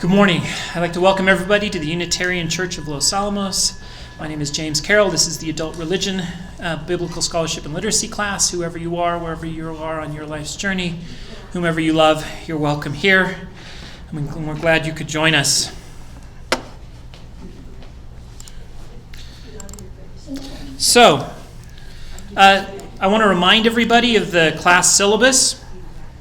Good morning. I'd like to welcome everybody to the Unitarian Church of Los Alamos. My name is James Carroll. This is the Adult Religion, Biblical Scholarship and Literacy class. Whoever you are, wherever you are on your life's journey, whomever you love, you're welcome here. And we're glad you could join us. So, I want to remind everybody of the class syllabus,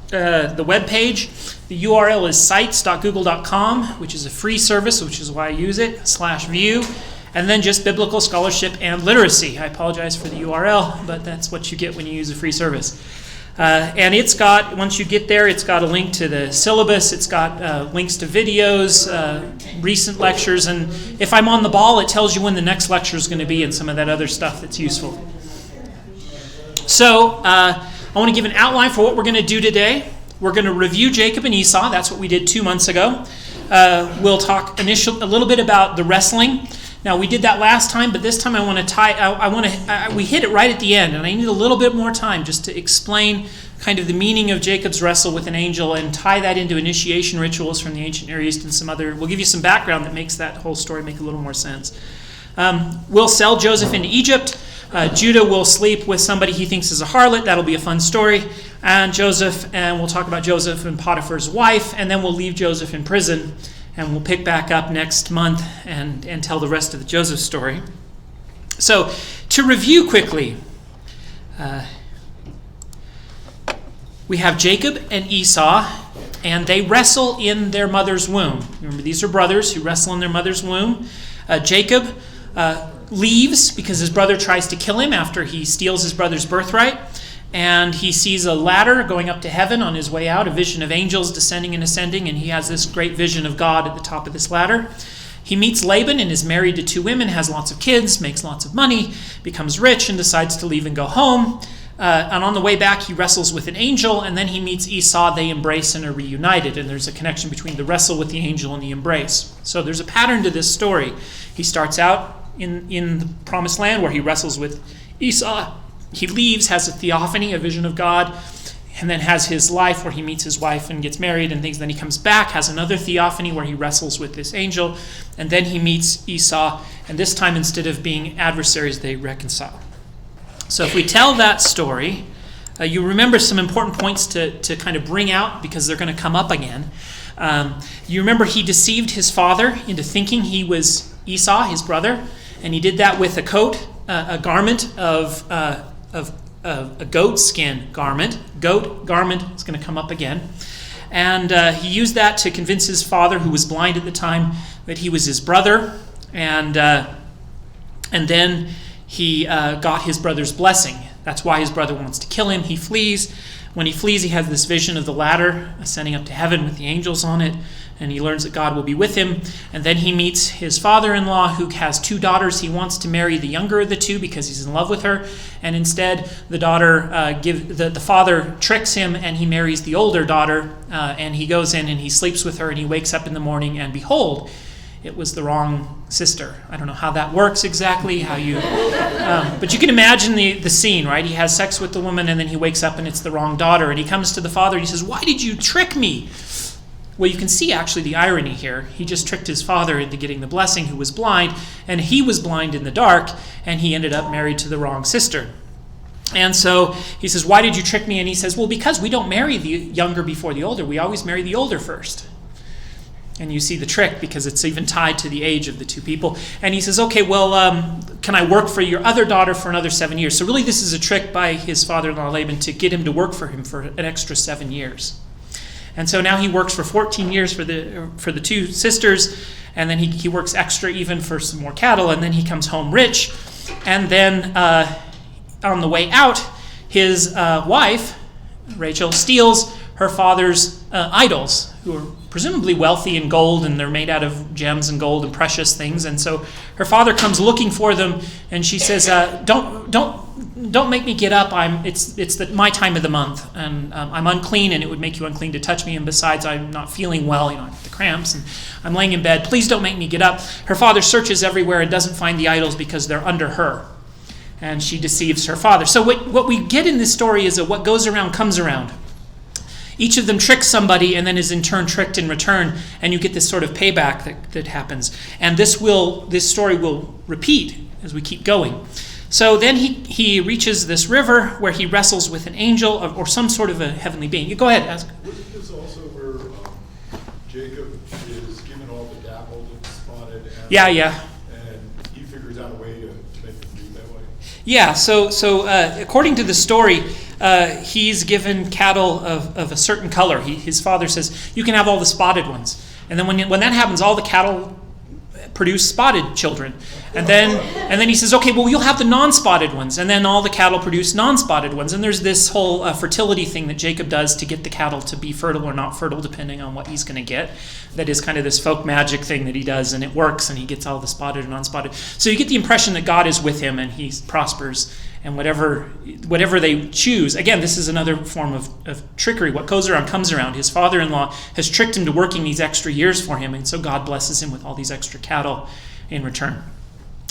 the webpage. The URL is sites.google.com, which is a free service, which is why I use it, /view, and then just Biblical Scholarship and Literacy. I apologize for the URL, but that's what you get when you use a free service. And it's got, once you get there, it's got a link to the syllabus, it's got links to videos, recent lectures, and if I'm on the ball, it tells you when the next lecture is going to be and some of that other stuff that's useful. So, I want to give an outline for what we're going to do today. We're going to review Jacob and Esau. That's what we did 2 months ago. We'll talk a little bit about the wrestling. Now, we did that last time, but this time I want to we hit it right at the end, and I need a little bit more time just to explain kind of the meaning of Jacob's wrestle with an angel and tie that into initiation rituals from the ancient Near East and some other. We'll give you some background that makes that whole story make a little more sense. We'll sell Joseph into Egypt. Judah will sleep with somebody he thinks is a harlot. That'll be a fun story. And we'll talk about Joseph and Potiphar's wife, and then we'll leave Joseph in prison, and we'll pick back up next month and tell the rest of the Joseph story. So, to review quickly, we have Jacob and Esau, and they wrestle in their mother's womb. Remember, these are brothers who wrestle in their mother's womb. Jacob leaves because his brother tries to kill him after he steals his brother's birthright. And he sees a ladder going up to heaven on his way out, a vision of angels descending and ascending, and he has this great vision of God at the top of this ladder. He meets Laban and is married to 2 women, has lots of kids, makes lots of money, becomes rich, and decides to leave and go home. And on the way back, he wrestles with an angel, and then he meets Esau. They embrace and are reunited, and there's a connection between the wrestle with the angel and the embrace. So there's a pattern to this story. He starts out in the promised land where he wrestles with Esau. He leaves, has a theophany, a vision of God, and then has his life where he meets his wife and gets married and things. Then he comes back, has another theophany where he wrestles with this angel, and then he meets Esau, and this time instead of being adversaries, they reconcile. So if we tell that story, you remember some important points to kind of bring out because they're going to come up again. You remember he deceived his father into thinking he was Esau, his brother, and he did that with a coat, a garment of a goat skin garment. Goat garment is going to come up again. And he used that to convince his father, who was blind at the time, that he was his brother. And then he got his brother's blessing. That's why his brother wants to kill him. He flees. When he flees, he has this vision of the ladder ascending up to heaven with the angels on it. And he learns that God will be with him. And then he meets his father-in-law, who has 2 daughters. He wants to marry the younger of the 2 because he's in love with her. And instead, the father tricks him, and he marries the older daughter. And he goes in and he sleeps with her, and he wakes up in the morning, and behold, it was the wrong sister. I don't know how that works exactly, but you can imagine the scene, right? He has sex with the woman, and then he wakes up, and it's the wrong daughter. And he comes to the father, and he says, "Why did you trick me?" Well, you can see actually the irony here. He just tricked his father into getting the blessing, who was blind, and he was blind in the dark, and he ended up married to the wrong sister. And so he says, "Why did you trick me?" And he says, "Well, because we don't marry the younger before the older. We always marry the older first." And you see the trick because it's even tied to the age of the 2 people. And he says, "Okay, well, can I work for your other daughter for another 7 years?" So really this is a trick by his father-in-law Laban to get him to work for him for an extra 7 years. And so now he works for 14 years for the 2 sisters, and then he works extra even for some more cattle, and then he comes home rich. And then on the way out, his wife, Rachel, steals her father's idols, who are presumably wealthy in gold, and they're made out of gems and gold and precious things. And so her father comes looking for them, and she says, "Don't make me get up. It's my time of the month, and I'm unclean, and it would make you unclean to touch me. And besides, I'm not feeling well. I have the cramps, and I'm laying in bed. Please don't make me get up." Her father searches everywhere and doesn't find the idols because they're under her, and she deceives her father. So what we get in this story is that what goes around comes around. Each of them tricks somebody and then is in turn tricked in return, and you get this sort of payback that happens. And this story will repeat as we keep going. So then he reaches this river where he wrestles with an angel or some sort of a heavenly being. You go ahead, ask. Wasn't this also where Jacob is given all the dappled and spotted animals? Yeah. And he figures out a way to make them do that way? Yeah, so according to the story, he's given cattle of a certain color. His father says, you can have all the spotted ones. And then when that happens, all the cattle produce spotted children. And then he says, okay, well, you'll have the non-spotted ones. And then all the cattle produce non-spotted ones. And there's this whole fertility thing that Jacob does to get the cattle to be fertile or not fertile, depending on what he's going to get. That is kind of this folk magic thing that he does, and it works, and he gets all the spotted and non-spotted. So you get the impression that God is with him, and he prospers. And whatever they choose, again, this is another form of trickery. What goes around comes around. His father-in-law has tricked him to working these extra years for him, and so God blesses him with all these extra cattle in return.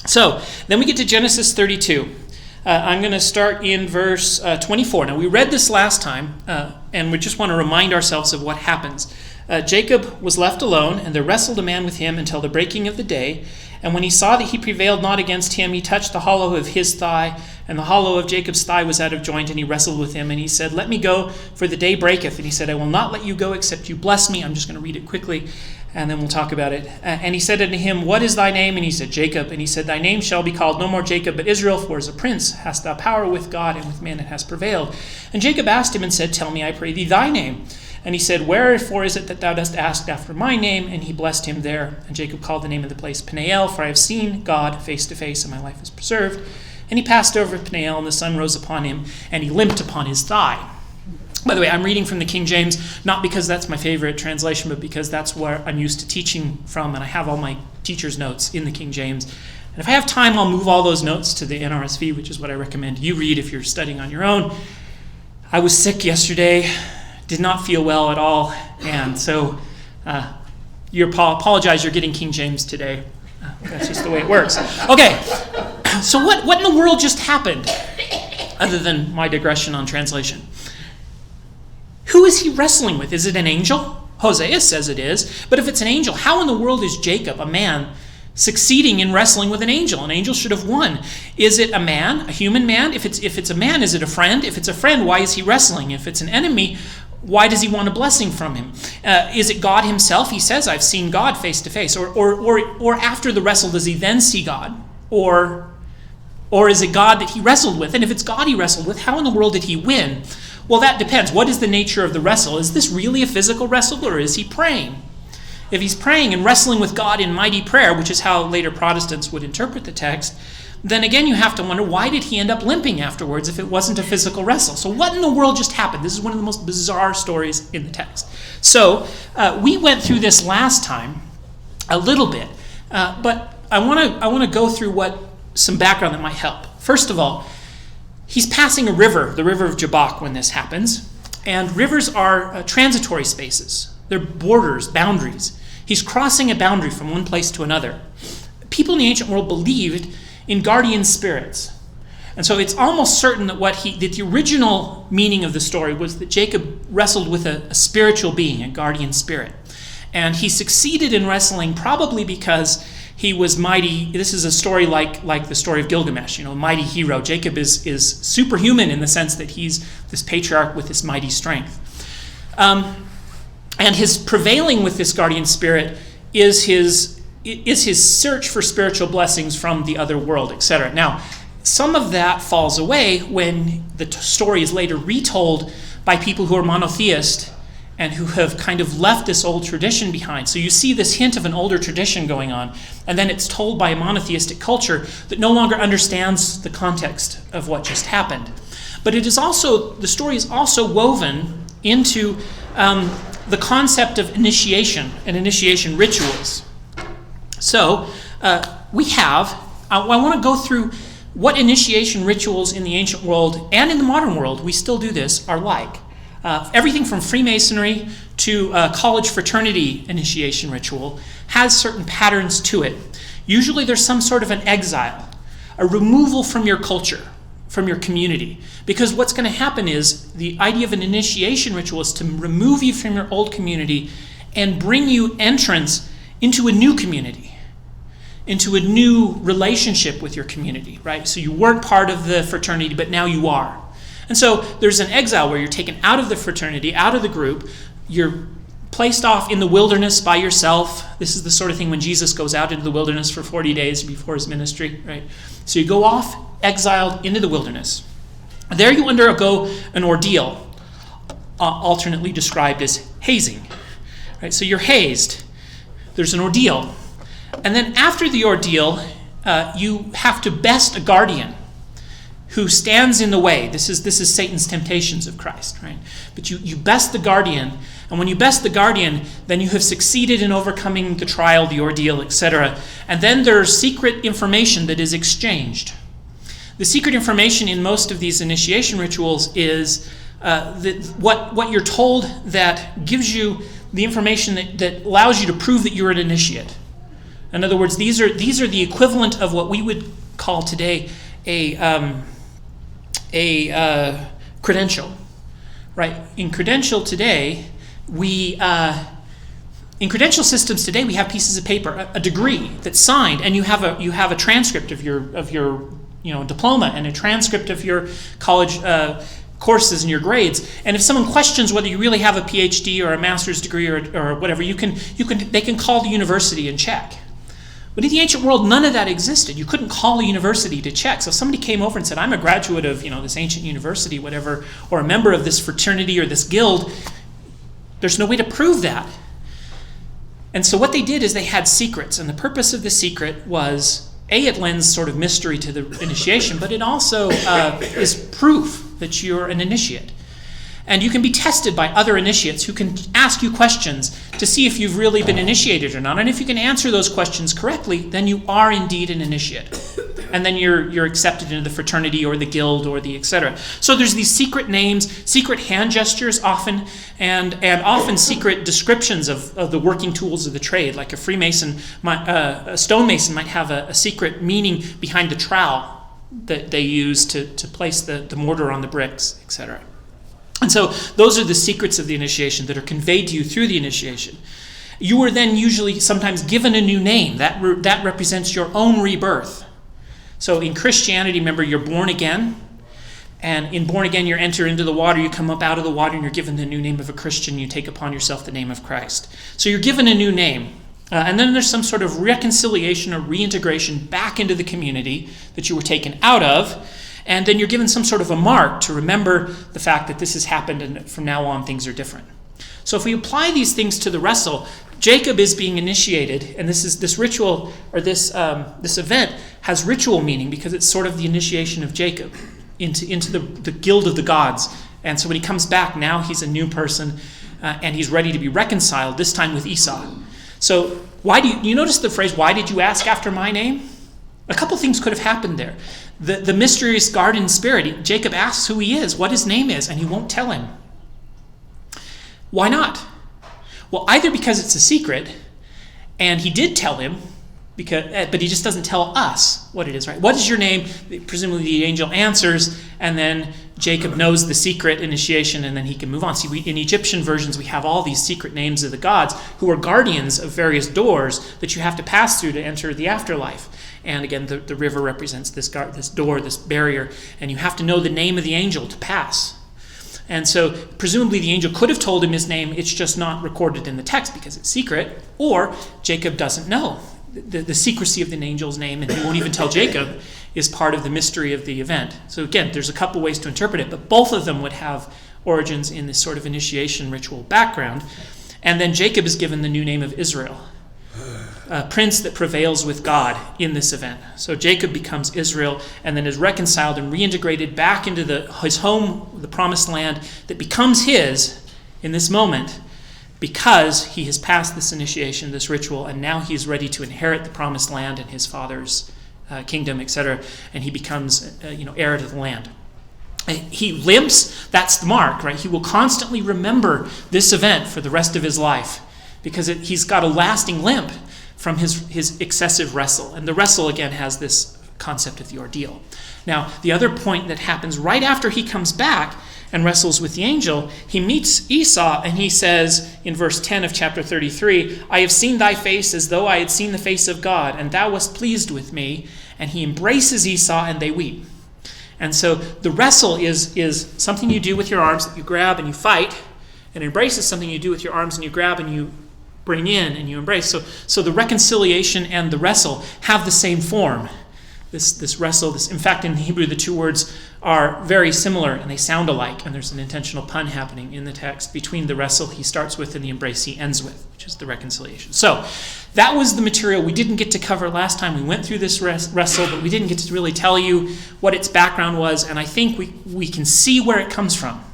So then we get to Genesis 32. I'm going to start in verse 24. Now, we read this last time, and we just want to remind ourselves of what happens. Jacob was left alone, and there wrestled a man with him until the breaking of the day. And when he saw that he prevailed not against him, he touched the hollow of his thigh, and the hollow of Jacob's thigh was out of joint, and he wrestled with him. And he said, let me go, for the day breaketh. And he said, I will not let you go, except you bless me. I'm just going to read it quickly, and then we'll talk about it. And he said unto him, what is thy name? And he said, Jacob. And he said, thy name shall be called no more Jacob, but Israel, for as a prince hast thou power with God, and with man it hast prevailed. And Jacob asked him and said, tell me, I pray thee, thy name. And he said, wherefore is it that thou dost ask after my name? And he blessed him there. And Jacob called the name of the place Peniel, for I have seen God face to face, and my life is preserved. And he passed over Peniel, and the sun rose upon him, and he limped upon his thigh. By the way, I'm reading from the King James, not because that's my favorite translation, but because that's where I'm used to teaching from, and I have all my teacher's notes in the King James. And if I have time, I'll move all those notes to the NRSV, which is what I recommend you read if you're studying on your own. I was sick yesterday, did not feel well at all, and so you apologize you're getting King James today. That's just the way it works. Okay, so what in the world just happened, other than my digression on translation? Who is he wrestling with? Is it an angel? Hosea says it is, but if it's an angel, how in the world is Jacob, a man, succeeding in wrestling with an angel? An angel should have won. Is it a man, a human man? If it's a man, is it a friend? If it's a friend, why is he wrestling? If it's an enemy, why does he want a blessing from him? Is it God himself? He says, I've seen God face to face. Or after the wrestle, does he then see God? Or is it God that he wrestled with? And if it's God he wrestled with, how in the world did he win? Well, that depends. What is the nature of the wrestle? Is this really a physical wrestle, or is he praying? If he's praying and wrestling with God in mighty prayer, which is how later Protestants would interpret the text, then again you have to wonder, why did he end up limping afterwards if it wasn't a physical wrestle? So what in the world just happened? This is one of the most bizarre stories in the text. So we went through this last time a little bit, but I want to go through some background that might help. First of all, he's passing a river, the river of Jabbok, when this happens, and rivers are transitory spaces. They're borders, boundaries. He's crossing a boundary from one place to another. People in the ancient world believed in guardian spirits. And so it's almost certain that the original meaning of the story was that Jacob wrestled with a spiritual being, a guardian spirit. And he succeeded in wrestling probably because he was mighty. This is a story like the story of Gilgamesh, a mighty hero. Jacob is superhuman in the sense that he's this patriarch with this mighty strength. And his prevailing with this guardian spirit is his search for spiritual blessings from the other world, etc. Now, some of that falls away when the story is later retold by people who are monotheist and who have kind of left this old tradition behind. So you see this hint of an older tradition going on, and then it's told by a monotheistic culture that no longer understands the context of what just happened. But the story is also woven into the concept of initiation and initiation rituals. So I want to go through what initiation rituals in the ancient world and in the modern world, we still do this, are like. Everything from Freemasonry to college fraternity initiation ritual has certain patterns to it. Usually there's some sort of an exile, a removal from your culture, from your community. Because what's going to happen is the idea of an initiation ritual is to remove you from your old community and bring you entrance into a new community, into a new relationship with your community, right? So you weren't part of the fraternity, but now you are. And so there's an exile where you're taken out of the fraternity, out of the group. You're placed off in the wilderness by yourself. This is the sort of thing when Jesus goes out into the wilderness for 40 days before his ministry, right? So you go off, exiled into the wilderness. There you undergo an ordeal, alternately described as hazing, right? So you're hazed. There's an ordeal. And then after the ordeal, you have to best a guardian who stands in the way. This is Satan's temptations of Christ, right? But you best the guardian, and when you best the guardian, then you have succeeded in overcoming the trial, the ordeal, etc. And then there's secret information that is exchanged. The secret information in most of these initiation rituals is what you're told that gives you the information that allows you to prove that you're an initiate. In other words, these are the equivalent of what we would call today a credential, right? In credential systems today, we have pieces of paper, a degree that's signed, and you have a transcript of your diploma and a transcript of your college courses and your grades. And if someone questions whether you really have a PhD or a master's degree or whatever, they can call the university and check. But in the ancient world, none of that existed. You couldn't call a university to check. So if somebody came over and said, I'm a graduate of this ancient university, whatever, or a member of this fraternity or this guild, there's no way to prove that. And so what they did is they had secrets. And the purpose of the secret was, it lends sort of mystery to the initiation, but it also is proof that you're an initiate. And you can be tested by other initiates who can ask you questions to see if you've really been initiated or not. And if you can answer those questions correctly, then you are indeed an initiate. And then you're accepted into the fraternity or the guild or the etc. So there's these secret names, secret hand gestures often, and often secret descriptions of the working tools of the trade. Like a stonemason might have a secret meaning behind the trowel that they use to place the mortar on the bricks, etc. And so those are the secrets of the initiation that are conveyed to you through the initiation. You are then usually sometimes given a new name. That represents your own rebirth. So in Christianity, remember, you're born again. And in born again, you enter into the water. You come up out of the water and you're given the new name of a Christian. You take upon yourself the name of Christ. So you're given a new name. And then there's some sort of reconciliation or reintegration back into the community that you were taken out of. And then you're given some sort of a mark to remember the fact that this has happened and from now on things are different. So if we apply these things to the wrestle, Jacob is being initiated, and this ritual or this event has ritual meaning because it's sort of the initiation of Jacob into the guild of the gods. And so when he comes back, now he's a new person and he's ready to be reconciled, this time with Esau. So why do you notice the phrase, why did you ask after my name? A couple things could have happened there. The mysterious garden spirit, Jacob asks who he is, what his name is, and he won't tell him. Why not? Well, either because it's a secret, and he did tell him, but he just doesn't tell us what it is, right? What is your name? Presumably the angel answers, and then Jacob knows the secret initiation, and then he can move on. See, in Egyptian versions, we have all these secret names of the gods who are guardians of various doors that you have to pass through to enter the afterlife. And again, the river represents this door, this barrier, and you have to know the name of the angel to pass. And so presumably the angel could have told him his name, it's just not recorded in the text because it's secret, or Jacob doesn't know. The secrecy of the angel's name, and he won't even tell Jacob, is part of the mystery of the event. So again, there's a couple ways to interpret it, but both of them would have origins in this sort of initiation ritual background. And then Jacob is given the new name of Israel, a prince that prevails with God in this event. So Jacob becomes Israel and then is reconciled and reintegrated back into his home, the promised land that becomes his in this moment because he has passed this initiation, this ritual, and now he's ready to inherit the promised land and his father's kingdom, etc., and he becomes heir to the land. He limps, that's the mark, right? He will constantly remember this event for the rest of his life because he's got a lasting limp from his excessive wrestle. And the wrestle, again, has this concept of the ordeal. Now, the other point that happens right after he comes back and wrestles with the angel, he meets Esau, and he says in verse 10 of chapter 33, I have seen thy face as though I had seen the face of God, and thou wast pleased with me. And he embraces Esau, and they weep. And so the wrestle is something you do with your arms that you grab and you fight, and embrace is something you do with your arms and you grab and you bring in and you embrace. So the reconciliation and the wrestle have the same form. This wrestle, in fact, in Hebrew, the two words are very similar and they sound alike. And there's an intentional pun happening in the text between the wrestle he starts with and the embrace he ends with, which is the reconciliation. So that was the material we didn't get to cover last time. We went through this wrestle, but we didn't get to really tell you what its background was. And I think we can see where it comes from.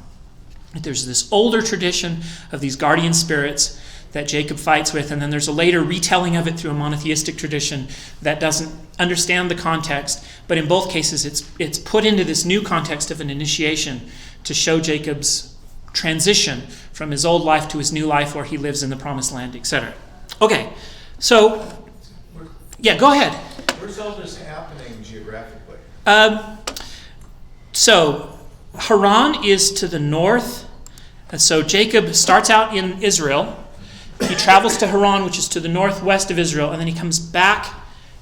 There's this older tradition of these guardian spirits that Jacob fights with, and then there's a later retelling of it through a monotheistic tradition that doesn't understand the context, but in both cases it's put into this new context of an initiation to show Jacob's transition from his old life to his new life where he lives in the promised land, etc. Okay, so, yeah, go ahead. Where's all this happening geographically? So, Haran is to the north, and so Jacob starts out in Israel. He travels to Haran, which is to the northwest of Israel, and then he comes back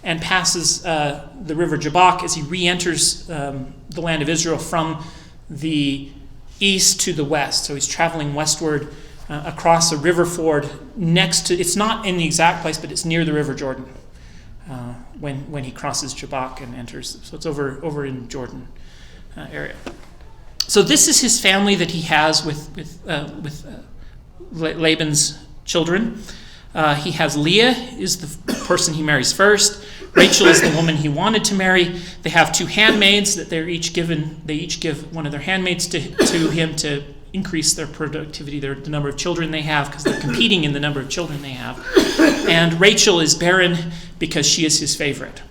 and passes the river Jabbok as he re-enters the land of Israel from the east to the west. So he's traveling westward across a river ford next to, it's not in the exact place, but it's near the river Jordan when he crosses Jabbok and enters. So it's over in Jordan area. So this is his family that he has with Laban's children. He has Leah is the person he marries first. Rachel is the woman he wanted to marry. They have two handmaids that they're each given. They each give one of their handmaids to him to increase their productivity, the number of children they have, because they're competing in the number of children they have. And Rachel is barren because she is his favorite.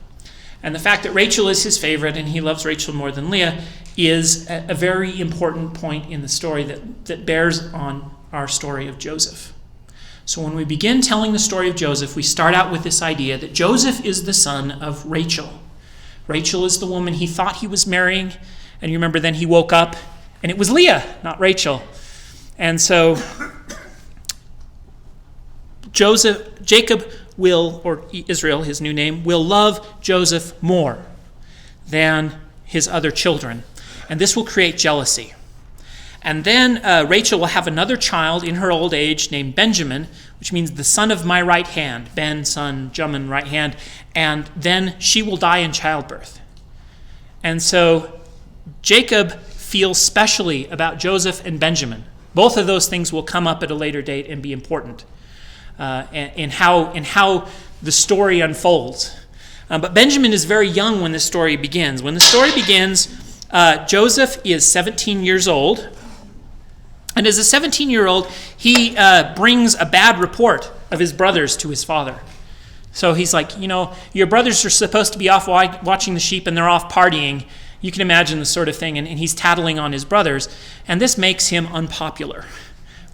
And the fact that Rachel is his favorite and he loves Rachel more than Leah is a very important point in the story that bears on our story of Joseph. So when we begin telling the story of Joseph, we start out with this idea that Joseph is the son of Rachel. Rachel is the woman he thought he was marrying, and you remember then he woke up, and it was Leah, not Rachel. And so Jacob will, or Israel, his new name, will love Joseph more than his other children. And this will create jealousy. And then Rachel will have another child in her old age named Benjamin, which means the son of my right hand. Ben, son, Jamin, right hand. And then she will die in childbirth. And so Jacob feels specially about Joseph and Benjamin. Both of those things will come up at a later date and be important in how the story unfolds. But Benjamin is very young when the story begins. When the story begins, Joseph is 17 years old. And as a 17-year-old, he brings a bad report of his brothers to his father. So he's like, your brothers are supposed to be off watching the sheep and they're off partying. You can imagine the sort of thing. And he's tattling on his brothers. And this makes him unpopular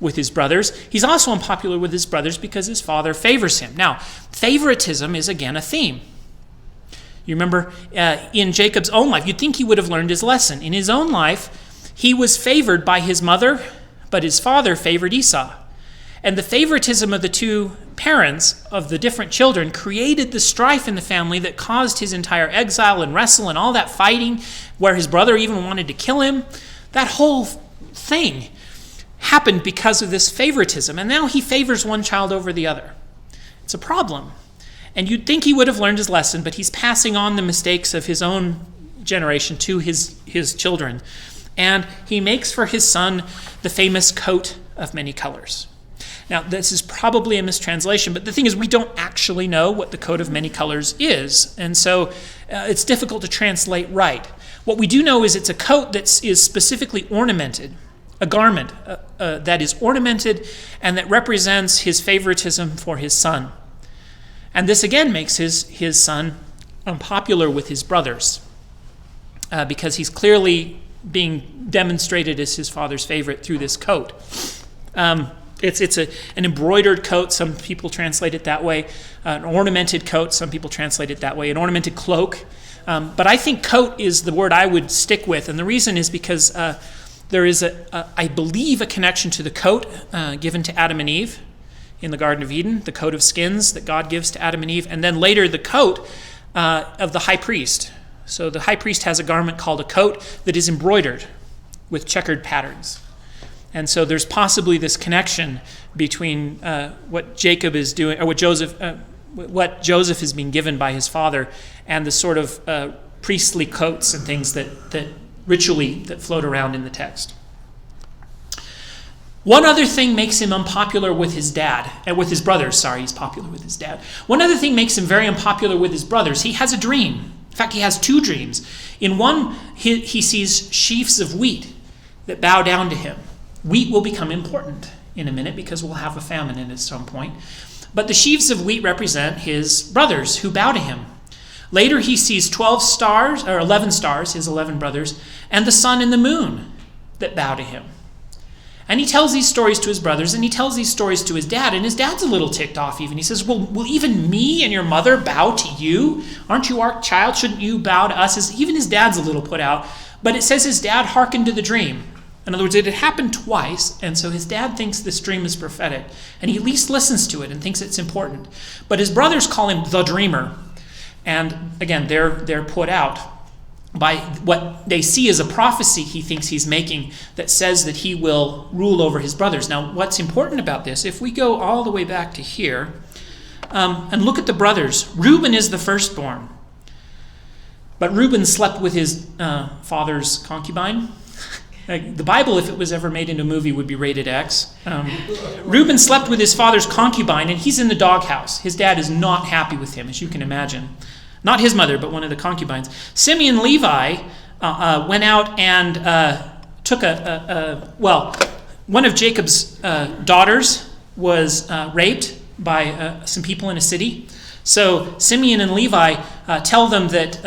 with his brothers. He's also unpopular with his brothers because his father favors him. Now, favoritism is again a theme. You remember in Jacob's own life, you'd think he would have learned his lesson. In his own life, he was favored by his mother, but his father favored Esau. And the favoritism of the two parents of the different children created the strife in the family that caused his entire exile and wrestle and all that fighting, where his brother even wanted to kill him. That whole thing happened because of this favoritism. And now he favors one child over the other. It's a problem. And you'd think he would have learned his lesson, but he's passing on the mistakes of his own generation to his children. And he makes for his son the famous coat of many colors. Now, this is probably a mistranslation, but the thing is we don't actually know what the coat of many colors is. And so it's difficult to translate right. What we do know is it's a coat that is specifically ornamented, a garment that is ornamented and that represents his favoritism for his son. And this again makes his son unpopular with his brothers because he's clearly being demonstrated as his father's favorite through this coat. It's an embroidered coat. Some people translate it that way. An ornamented coat. Some people translate it that way. An ornamented cloak. But I think coat is the word I would stick with. And the reason is because there is, I believe, a connection to the coat given to Adam and Eve in the Garden of Eden, the coat of skins that God gives to Adam and Eve. And then later the coat of the high priest. So the high priest has a garment called a coat that is embroidered with checkered patterns. And so there's possibly this connection between what Jacob is doing, or what Joseph is being given by his father, and the sort of priestly coats and things that ritually that float around in the text. One other thing makes him unpopular with his dad, and with his brothers. Sorry, he's popular with his dad. One other thing makes him very unpopular with his brothers. He has a dream. In fact, he has two dreams. In one, he sees sheaves of wheat that bow down to him. Wheat will become important in a minute because we'll have a famine in it at some point. But the sheaves of wheat represent his brothers who bow to him. Later he sees 12 stars, or 11 stars, his 11 brothers, and the sun and the moon that bow to him. And he tells these stories to his brothers, and he tells these stories to his dad, and his dad's a little ticked off even. He says, well, will even me and your mother bow to you? Aren't you our child? Shouldn't you bow to us? Even his dad's a little put out. But it says his dad hearkened to the dream. In other words, it had happened twice, and so his dad thinks this dream is prophetic, and he at least listens to it and thinks it's important. But his brothers call him the dreamer, and again, they're put out by what they see as a prophecy he thinks he's making that says that he will rule over his brothers. Now, what's important about this, if we go all the way back to here and look at the brothers, Reuben is the firstborn, but Reuben slept with his father's concubine. The Bible, if it was ever made into a movie, would be rated X. Reuben slept with his father's concubine, and he's in the doghouse. His dad is not happy with him, as you can imagine. Not his mother, but one of the concubines. Simeon Levi went out and took one of Jacob's daughters was raped by some people in a city. So Simeon and Levi tell them that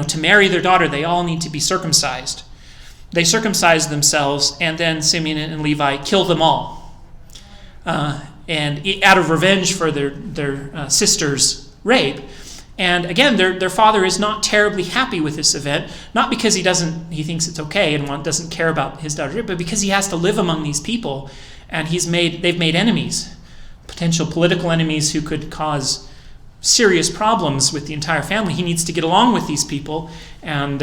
to marry their daughter, they all need to be circumcised. They circumcise themselves, and then Simeon and Levi kill them all. And out of revenge for their sister's rape. And again, their father is not terribly happy with this event, not because he thinks it's okay and doesn't care about his daughter, but because he has to live among these people, and they've made enemies, potential political enemies who could cause serious problems with the entire family. He needs to get along with these people, and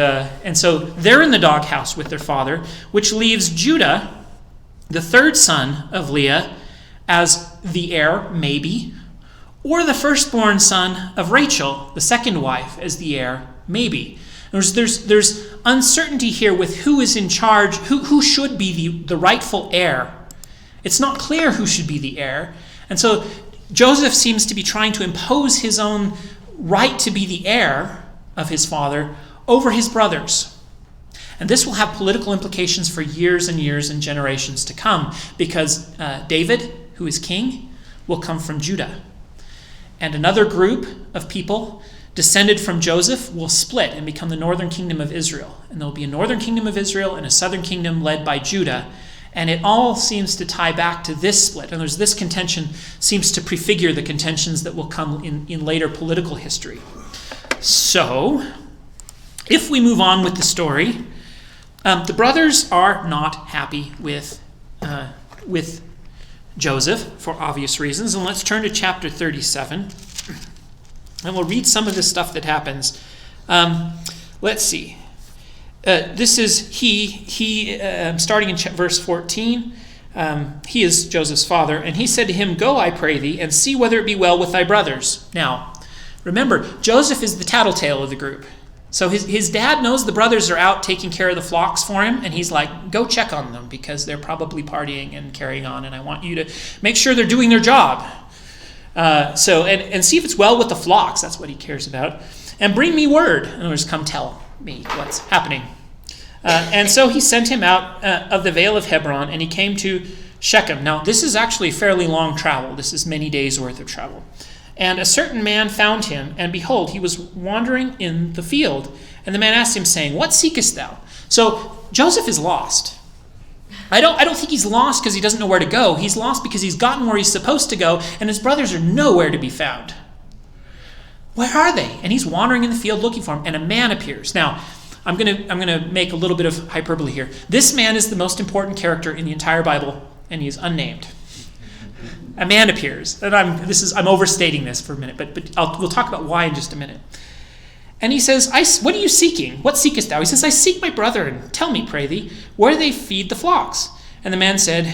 so they're in the doghouse with their father, which leaves Judah, the third son of Leah, as the heir, maybe, or the firstborn son of Rachel, the second wife, as the heir, maybe. There's uncertainty here with who is in charge, who should be the rightful heir. It's not clear who should be the heir, and so Joseph seems to be trying to impose his own right to be the heir of his father over his brothers. And this will have political implications for years and years and generations to come, because David, who is king, will come from Judah. And another group of people descended from Joseph will split and become the northern kingdom of Israel. And there will be a northern kingdom of Israel and a southern kingdom led by Judah. And it all seems to tie back to this split. And this contention seems to prefigure the contentions that will come in later political history. So, if we move on with the story, the brothers are not happy with Joseph for obvious reasons. And let's turn to chapter 37. And we'll read some of the stuff that happens. Let's see. This is he starting in verse 14. He is Joseph's father. And he said to him, "Go, I pray thee, and see whether it be well with thy brothers." Now, remember, Joseph is the tattletale of the group. So his dad knows the brothers are out taking care of the flocks for him, and he's like, go check on them because they're probably partying and carrying on, and I want you to make sure they're doing their job. And see if it's well with the flocks. That's what he cares about. And bring me word. In other words, come tell me what's happening. And so he sent him out of the vale of Hebron, and he came to Shechem. Now, this is actually fairly long travel. This is many days' worth of travel. And a certain man found him, and behold, he was wandering in the field. And the man asked him, saying, "What seekest thou?" So Joseph is lost. I don't think he's lost because he doesn't know where to go. He's lost because he's gotten where he's supposed to go, and his brothers are nowhere to be found. Where are they? And he's wandering in the field looking for them, and a man appears. Now, I'm gonna make a little bit of hyperbole here. This man is the most important character in the entire Bible, and he's unnamed. A man appears, and I'm overstating this for a minute, but we'll talk about why in just a minute. And he says, "What are you seeking? What seekest thou?" He says, "I seek my brethren. Tell me, pray thee, where they feed the flocks." And the man said,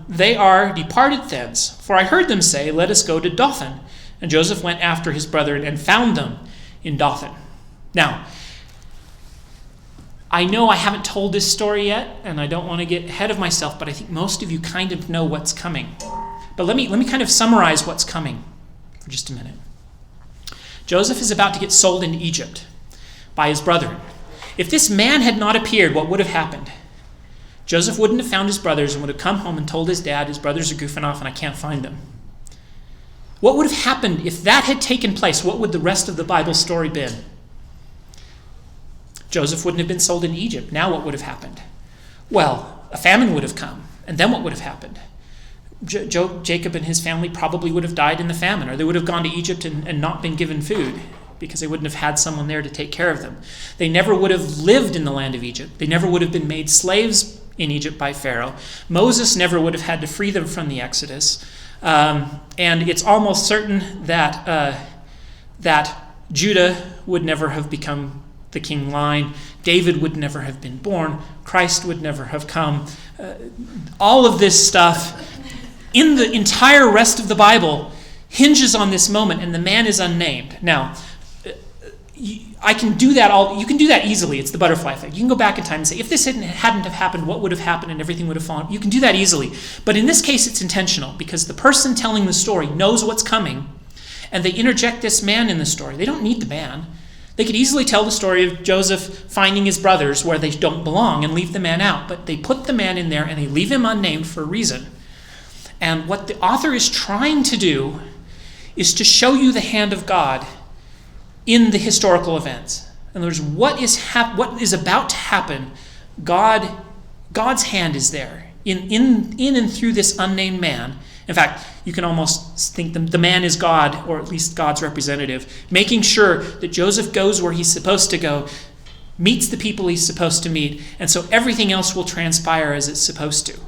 "They are departed thence. For I heard them say, Let us go to Dothan." And Joseph went after his brethren and found them in Dothan. Now, I know I haven't told this story yet, and I don't want to get ahead of myself, but I think most of you kind of know what's coming. But let me kind of summarize what's coming for just a minute. Joseph is about to get sold into Egypt by his brethren. If this man had not appeared, what would have happened? Joseph wouldn't have found his brothers and would have come home and told his dad, his brothers are goofing off and I can't find them. What would have happened if that had taken place? What would the rest of the Bible story been? Joseph wouldn't have been sold into Egypt. Now what would have happened? Well, a famine would have come. And then what would have happened? Jacob and his family probably would have died in the famine, or they would have gone to Egypt and not been given food because they wouldn't have had someone there to take care of them. They never would have lived in the land of Egypt. They never would have been made slaves in Egypt by Pharaoh. Moses never would have had to free them from the Exodus. And it's almost certain that Judah would never have become the king line. David would never have been born. Christ would never have come. All of this stuff in the entire rest of the Bible hinges on this moment, and the man is unnamed. Now, I can do that you can do that easily. It's the butterfly effect. You can go back in time and say, if this hadn't have happened, what would have happened, and everything would have fallen. You can do that easily. But in this case, it's intentional, because the person telling the story knows what's coming, and they interject this man in the story. They don't need the man. They could easily tell the story of Joseph finding his brothers where they don't belong and leave the man out. But they put the man in there, and they leave him unnamed for a reason. And what the author is trying to do is to show you the hand of God in the historical events. In other words, what is about to happen, God's hand is there in and through this unnamed man. In fact, you can almost think the man is God, or at least God's representative, making sure that Joseph goes where he's supposed to go, meets the people he's supposed to meet, and so everything else will transpire as it's supposed to.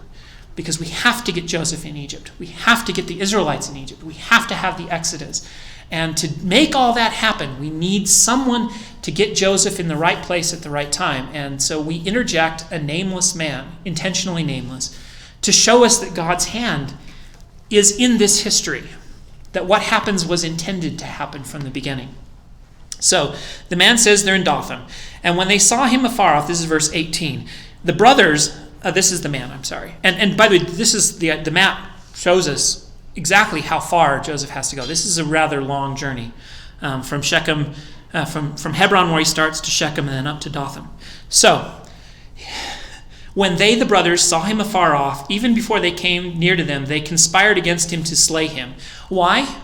Because we have to get Joseph in Egypt. We have to get the Israelites in Egypt. We have to have the Exodus. And to make all that happen, we need someone to get Joseph in the right place at the right time. And so we interject a nameless man, intentionally nameless, to show us that God's hand is in this history, that what happens was intended to happen from the beginning. So the man says they're in Dothan. And when they saw him afar off, this is verse 18, the brothers... this is the man, I'm sorry. And by the way, this is the map shows us exactly how far Joseph has to go. This is a rather long journey from Shechem, from Hebron where he starts to Shechem and then up to Dothan. So, when they, the brothers, saw him afar off, even before they came near to them, they conspired against him to slay him. Why?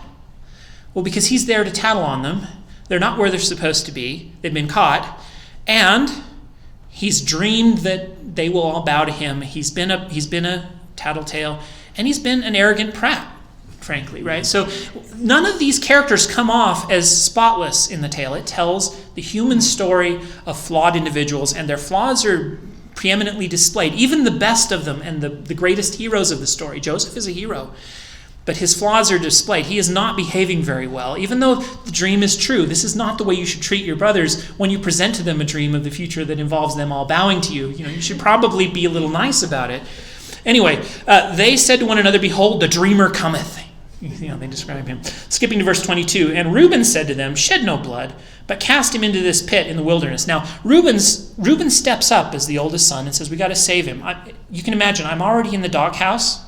Well, because he's there to tattle on them. They're not where they're supposed to be. They've been caught. And he's dreamed that they will all bow to him. He's been a tattletale, and he's been an arrogant prat, frankly, right? So none of these characters come off as spotless in the tale. It tells the human story of flawed individuals, and their flaws are preeminently displayed. Even the best of them and the greatest heroes of the story. Joseph is a hero, but his flaws are displayed. He is not behaving very well. Even though the dream is true, this is not the way you should treat your brothers when you present to them a dream of the future that involves them all bowing to you. You should probably be a little nice about it. Anyway, they said to one another, "Behold, the dreamer cometh." They describe him. Skipping to verse 22, and Reuben said to them, "Shed no blood, but cast him into this pit in the wilderness." Now, Reuben steps up as the oldest son and says, "We got to save him." You can imagine, I'm already in the doghouse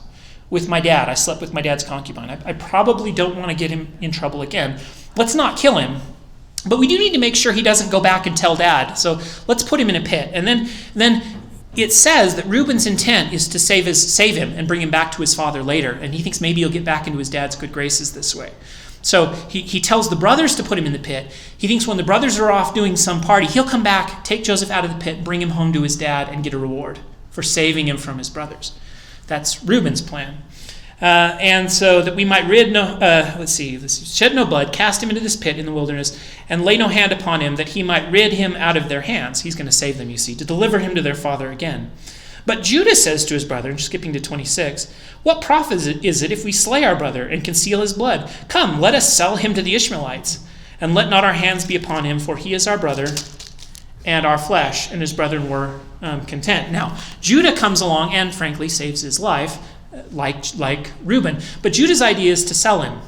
with my dad. I slept with my dad's concubine. I probably don't want to get him in trouble again. Let's not kill him, but we do need to make sure he doesn't go back and tell dad. So let's put him in a pit. And then it says that Reuben's intent is to save him and bring him back to his father later. And he thinks maybe he'll get back into his dad's good graces this way. So he tells the brothers to put him in the pit. He thinks when the brothers are off doing some party, he'll come back, take Joseph out of the pit, bring him home to his dad, and get a reward for saving him from his brothers. That's Reuben's plan. And so that we might shed no blood, cast him into this pit in the wilderness, and lay no hand upon him, that he might rid him out of their hands. He's going to save them, you see, to deliver him to their father again. But Judah says to his brother, and skipping to 26, what profit is it if we slay our brother and conceal his blood? Come, let us sell him to the Ishmaelites, and let not our hands be upon him, for he is our brother and our flesh. And his brethren were content. Now, Judah comes along and frankly saves his life, like Reuben. But Judah's idea is to sell him.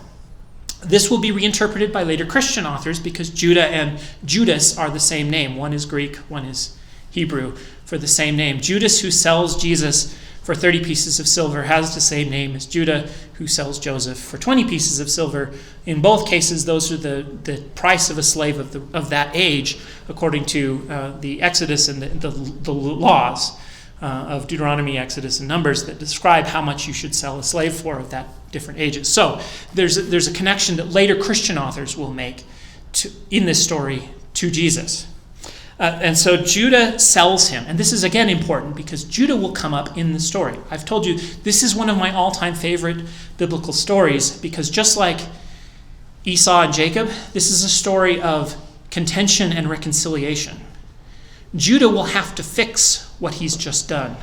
This will be reinterpreted by later Christian authors because Judah and Judas are the same name. One is Greek, one is Hebrew for the same name. Judas, who sells Jesus for 30 pieces of silver, has the same name as Judah, who sells Joseph for 20 pieces of silver. In both cases, those are the price of a slave of that age, according to the Exodus and the laws of Deuteronomy, Exodus, and Numbers that describe how much you should sell a slave for of that different ages. So there's a connection that later Christian authors will make in this story to Jesus. And so Judah sells him. And this is again important because Judah will come up in the story. I've told you this is one of my all-time favorite biblical stories because just like Esau and Jacob, this is a story of contention and reconciliation. Judah will have to fix what he's just done.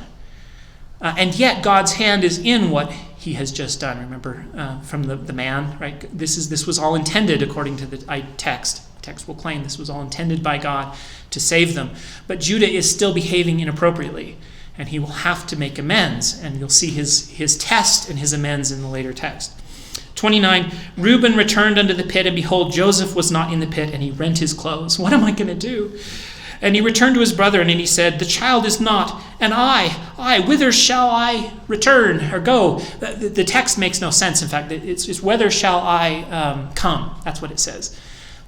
And yet God's hand is in what he has just done. Remember from the man, right? This was all intended according to the text. The text will claim this was all intended by God to save them. But Judah is still behaving inappropriately, and he will have to make amends. And you'll see his test and his amends in the later text. 29, Reuben returned unto the pit, and behold, Joseph was not in the pit, and he rent his clothes. What am I going to do? And he returned to his brethren, and he said, the child is not, and I, whither shall I return or go? The text makes no sense. In fact, it's whither shall I come? That's what it says.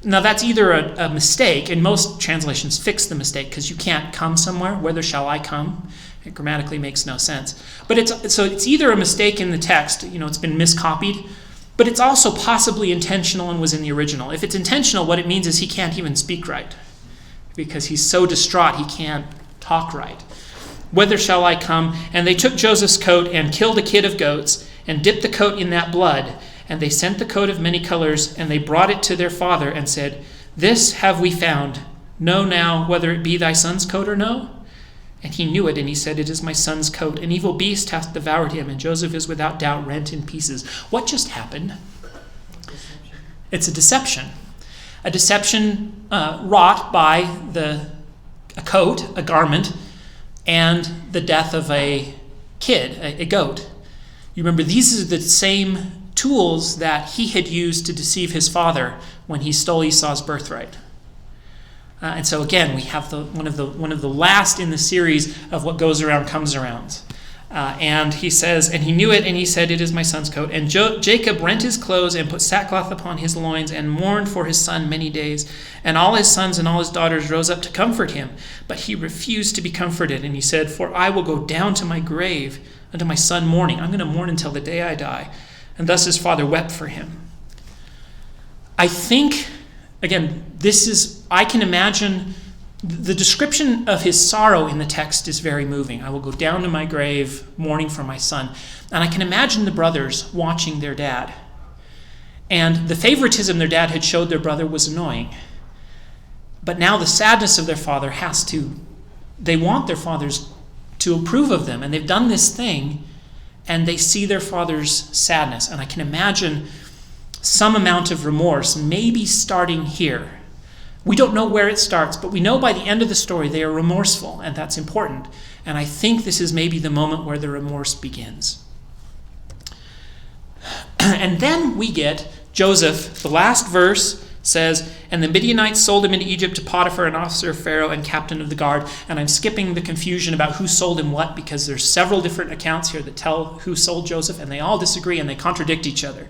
Now, that's either a mistake, and most translations fix the mistake because you can't come somewhere. Whither shall I come? It grammatically makes no sense. But it's either a mistake in the text, it's been miscopied, but it's also possibly intentional and was in the original. If it's intentional, what it means is he can't even speak right because he's so distraught he can't talk right. Whither shall I come? And they took Joseph's coat and killed a kid of goats and dipped the coat in that blood. And they sent the coat of many colors, and they brought it to their father and said, this have we found. Know now whether it be thy son's coat or no? And he knew it, and he said, it is my son's coat. An evil beast hath devoured him, and Joseph is without doubt rent in pieces. What just happened? It's a deception. A deception wrought by a coat, a garment, and the death of a kid, a goat. You remember, these are the same tools that he had used to deceive his father when he stole Esau's birthright. And so again, we have one of the last in the series of what goes around comes around. And he says, and he knew it, and he said, it is my son's coat. And Jacob rent his clothes and put sackcloth upon his loins and mourned for his son many days. And all his sons and all his daughters rose up to comfort him. But he refused to be comforted. And he said, for I will go down to my grave unto my son mourning. I'm going to mourn until the day I die. And thus his father wept for him. I think, again, I can imagine the description of his sorrow in the text is very moving. I will go down to my grave mourning for my son. And I can imagine the brothers watching their dad. And the favoritism their dad had showed their brother was annoying. But now the sadness of their father they want their fathers to approve of them. And they've done this thing, and they see their father's sadness. And I can imagine some amount of remorse, maybe starting here. We don't know where it starts, but we know by the end of the story they are remorseful, and that's important. And I think this is maybe the moment where the remorse begins. And then we get Joseph. The last verse says, and the Midianites sold him into Egypt to Potiphar, an officer of Pharaoh and captain of the guard. And I'm skipping the confusion about who sold him what, because there's several different accounts here that tell who sold Joseph, and they all disagree and they contradict each other.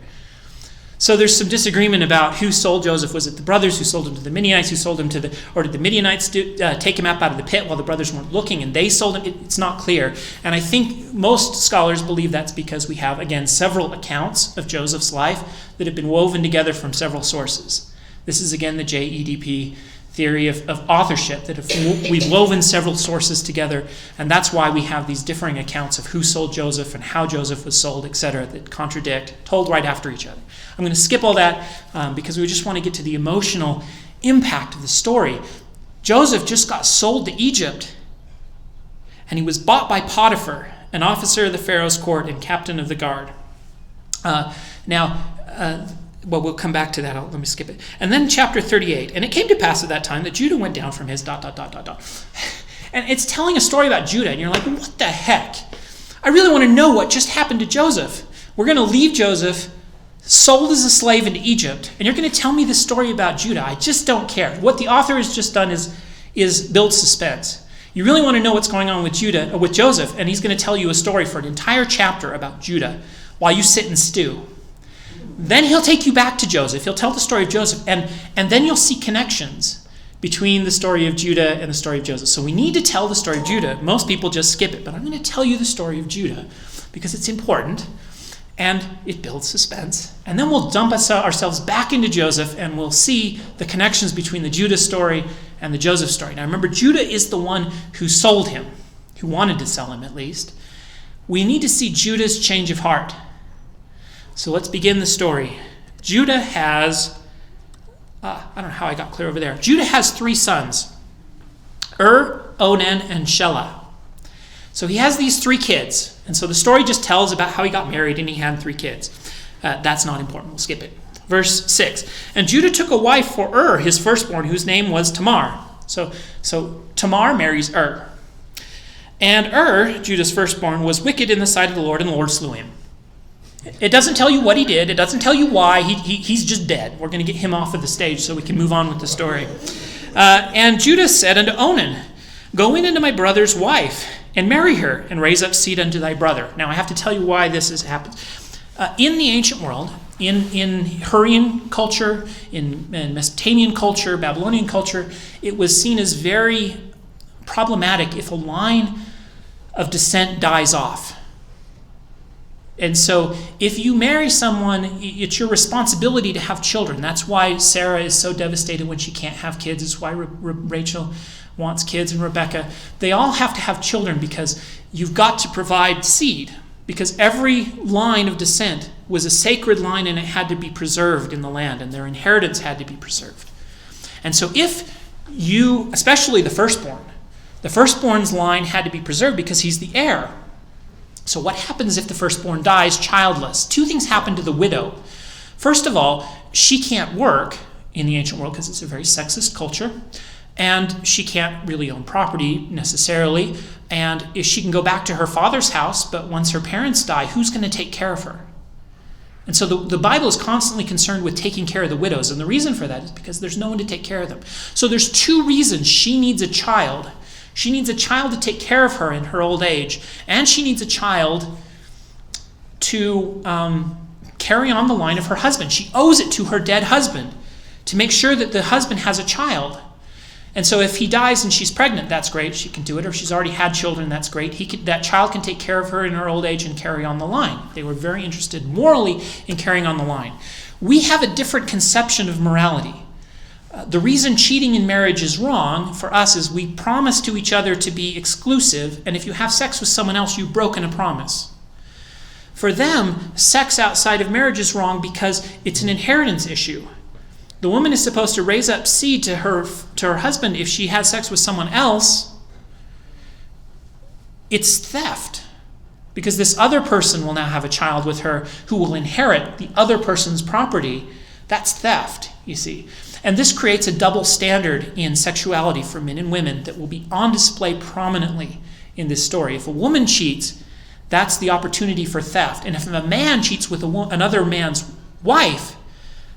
So there's some disagreement about who sold Joseph. Was it the brothers who sold him to the Midianites, or did the Midianites take him up out of the pit while the brothers weren't looking and they sold him? It's not clear. And I think most scholars believe that's because we have, again, several accounts of Joseph's life that have been woven together from several sources. This is, again, the JEDP theory of authorship, that if we've woven several sources together, and that's why we have these differing accounts of who sold Joseph and how Joseph was sold, etc., that contradict, told right after each other. I'm going to skip all that because we just want to get to the emotional impact of the story. Joseph just got sold to Egypt, and he was bought by Potiphar, an officer of the Pharaoh's court and captain of the guard. Well, we'll come back to that. Let me skip it. And then chapter 38. And it came to pass at that time that Judah went down from his ... And it's telling a story about Judah. And you're like, what the heck? I really want to know what just happened to Joseph. We're going to leave Joseph sold as a slave into Egypt. And you're going to tell me this story about Judah. I just don't care. What the author has just done is build suspense. You really want to know what's going on with Joseph. And he's going to tell you a story for an entire chapter about Judah while you sit and stew. Then he'll take you back to Joseph. He'll tell the story of Joseph, and then you'll see connections between the story of Judah and the story of Joseph. So we need to tell the story of Judah. Most people just skip it, but I'm going to tell you the story of Judah because it's important, and it builds suspense. And then we'll dump ourselves back into Joseph, and we'll see the connections between the Judah story and the Joseph story. Now remember, Judah is the one who sold him, who wanted to sell him at least. We need to see Judah's change of heart. So let's begin the story. Judah has, I don't know how I got clear over there. Judah has 3 sons, Onan, and Shelah. So he has these 3 kids. And so the story just tells about how he got married and he had 3 kids. That's not important. We'll skip it. Verse 6. And Judah took a wife for his firstborn, whose name was Tamar. So Tamar marries And Judah's firstborn, was wicked in the sight of the Lord, and the Lord slew him. It doesn't tell you what he did. It doesn't tell you why. He's just dead. We're going to get him off of the stage so we can move on with the story. And Judah said unto Onan, Go in unto my brother's wife, and marry her, and raise up seed unto thy brother. Now I have to tell you why this has happened. In the ancient world, in Hurrian culture, in Mesopotamian culture, Babylonian culture, it was seen as very problematic if a line of descent dies off. And so if you marry someone, it's your responsibility to have children. That's why Sarah is so devastated when she can't have kids. It's why Rachel wants kids and Rebecca. They all have to have children because you've got to provide seed. Because every line of descent was a sacred line and it had to be preserved in the land, and their inheritance had to be preserved. And so if you, especially the firstborn's line had to be preserved because he's the heir. So what happens if the firstborn dies childless? 2 things happen to the widow. First of all, she can't work in the ancient world because it's a very sexist culture, and she can't really own property necessarily, and if she can go back to her father's house, but once her parents die, who's going to take care of her? And so the Bible is constantly concerned with taking care of the widows, and the reason for that is because there's no one to take care of them. So there's 2 reasons she needs a child. She needs a child to take care of her in her old age, and she needs a child to carry on the line of her husband. She owes it to her dead husband to make sure that the husband has a child. And so if he dies and she's pregnant, that's great. She can do it. Or if she's already had children, that's great. That child can take care of her in her old age and carry on the line. They were very interested morally in carrying on the line. We have a different conception of morality. The reason cheating in marriage is wrong for us is we promise to each other to be exclusive, and if you have sex with someone else, you've broken a promise. For them, sex outside of marriage is wrong because it's an inheritance issue. The woman is supposed to raise up seed to her husband. If she has sex with someone else, it's theft. Because this other person will now have a child with her who will inherit the other person's property. That's theft, you see. And this creates a double standard in sexuality for men and women that will be on display prominently in this story. If a woman cheats, that's the opportunity for theft. And if a man cheats with another man's wife,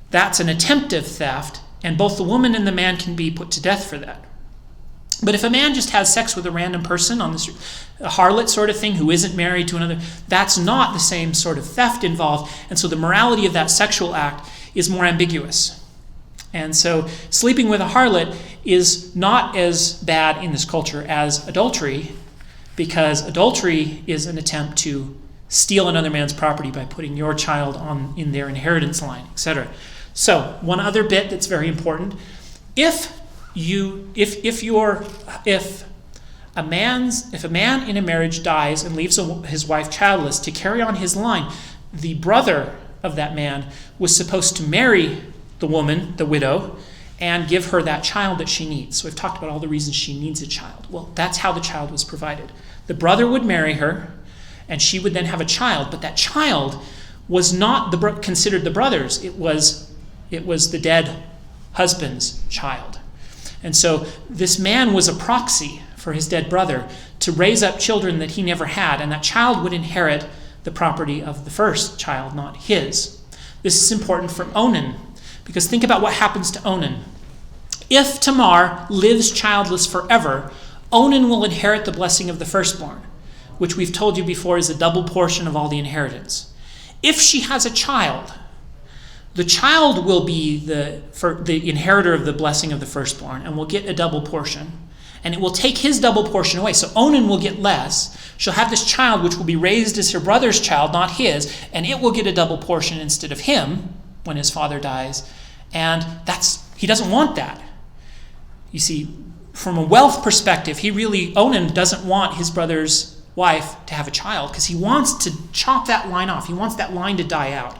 that's an attempted theft, and both the woman and the man can be put to death for that. But if a man just has sex with a random person on the street, a harlot sort of thing who isn't married to another, that's not the same sort of theft involved. And so the morality of that sexual act is more ambiguous. And so sleeping with a harlot is not as bad in this culture as adultery, because adultery is an attempt to steal another man's property by putting your child in their inheritance line, etc. So one other bit that's very important. If if a man in a marriage dies and leaves his wife childless, to carry on his line, the brother of that man was supposed to marry the woman, the widow, and give her that child that she needs. So we've talked about all the reasons she needs a child. Well, that's how the child was provided. The brother would marry her, and she would then have a child, but that child was not considered the brother's. It was the dead husband's child. And so this man was a proxy for his dead brother to raise up children that he never had, and that child would inherit the property of the first child, not his. This is important for Onan, because think about what happens to Onan. If Tamar lives childless forever, Onan will inherit the blessing of the firstborn, which we've told you before is a double portion of all the inheritance. If she has a child, the child will be the inheritor of the blessing of the firstborn and will get a double portion. And it will take his double portion away. So Onan will get less. She'll have this child which will be raised as her brother's child, not his, and it will get a double portion instead of him when his father dies. And he doesn't want that. You see, from a wealth perspective, Onan doesn't want his brother's wife to have a child because he wants to chop that line off. He wants that line to die out.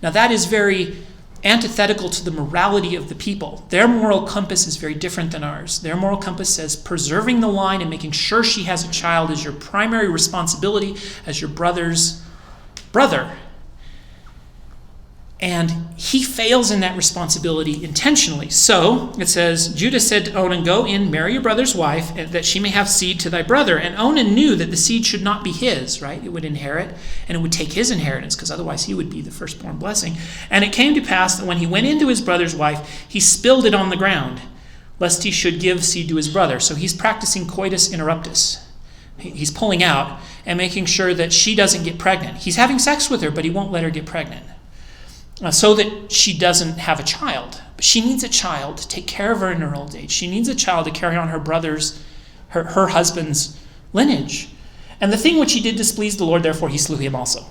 Now that is very antithetical to the morality of the people. Their moral compass is very different than ours. Their moral compass says preserving the line and making sure she has a child is your primary responsibility as your brother's brother. And he fails in that responsibility intentionally. So it says, Judah said to Onan, "Go in, marry your brother's wife, that she may have seed to thy brother." And Onan knew that the seed should not be his, right? It would inherit, and it would take his inheritance, because otherwise he would be the firstborn blessing. And it came to pass that when he went into his brother's wife, he spilled it on the ground, lest he should give seed to his brother. So he's practicing coitus interruptus. He's pulling out and making sure that she doesn't get pregnant. He's having sex with her, but he won't let her get pregnant. So that she doesn't have a child. But she needs a child to take care of her in her old age. She needs a child to carry on her husband's lineage. And the thing which he did displease the Lord, therefore he slew him also.